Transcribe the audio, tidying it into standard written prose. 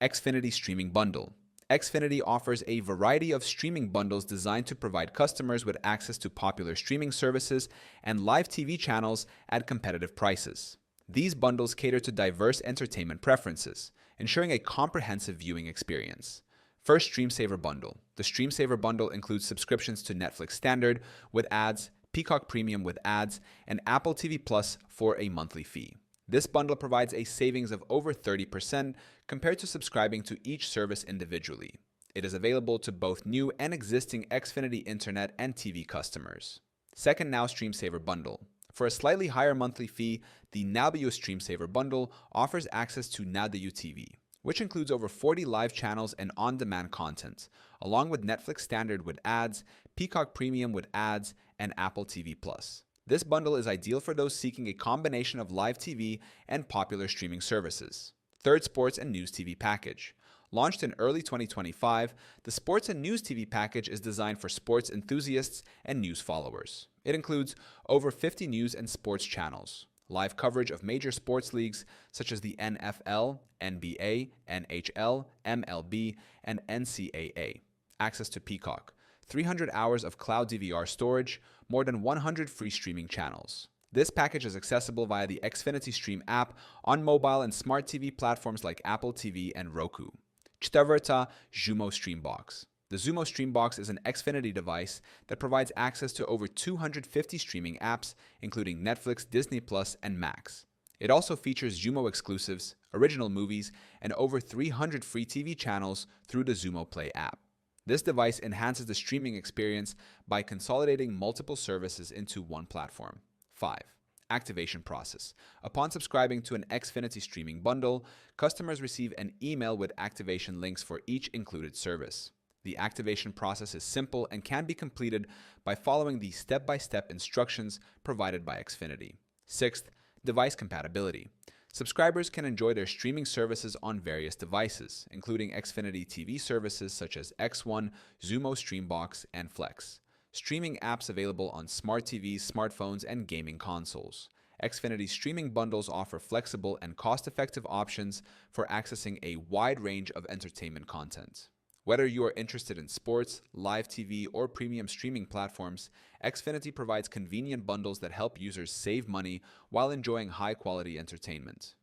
Xfinity Streaming Bundle. Xfinity offers a variety of streaming bundles designed to provide customers with access to popular streaming services and live TV channels at competitive prices. These bundles cater to diverse entertainment preferences, ensuring a comprehensive viewing experience. First, StreamSaver Bundle. The StreamSaver Bundle includes subscriptions to Netflix Standard with ads, Peacock Premium with ads, and Apple TV Plus for a monthly fee. This bundle provides a savings of over 30% compared to subscribing to each service individually. It is available to both new and existing Xfinity Internet and TV customers. Second, Now StreamSaver Bundle. For a slightly higher monthly fee, the Now StreamSaver Bundle offers access to Now TV, which includes over 40 live channels and on-demand content, along with Netflix Standard with ads, Peacock Premium with ads, and Apple TV Plus. This bundle is ideal for those seeking a combination of live TV and popular streaming services. Third, Sports and News TV Package. Launched in early 2025, the Sports and News TV package is designed for sports enthusiasts and news followers. It includes over 50 news and sports channels, live coverage of major sports leagues such as the NFL, NBA, NHL, MLB, and NCAA, access to Peacock, 300 hours of cloud DVR storage, more than 100 free streaming channels. This package is accessible via the Xfinity Stream app on mobile and smart TV platforms like Apple TV and Roku. Czwarta, Xumo Stream Box. The Xumo Stream Box is an Xfinity device that provides access to over 250 streaming apps, including Netflix, Disney Plus, and Max. It also features Xumo exclusives, original movies, and over 300 free TV channels through the Xumo Play app. This device enhances the streaming experience by consolidating multiple services into one platform. 5. Activation process. Upon subscribing to an Xfinity streaming bundle, customers receive an email with activation links for each included service. The activation process is simple and can be completed by following the step-by-step instructions provided by Xfinity. 6th, device compatibility. Subscribers can enjoy their streaming services on various devices, including Xfinity TV services such as X1, Xumo Stream Box, and Flex. Streaming apps available on smart TVs, smartphones, and gaming consoles. Xfinity streaming bundles offer flexible and cost-effective options for accessing a wide range of entertainment content. Whether you are interested in sports, live TV, or premium streaming platforms, Xfinity provides convenient bundles that help users save money while enjoying high-quality entertainment.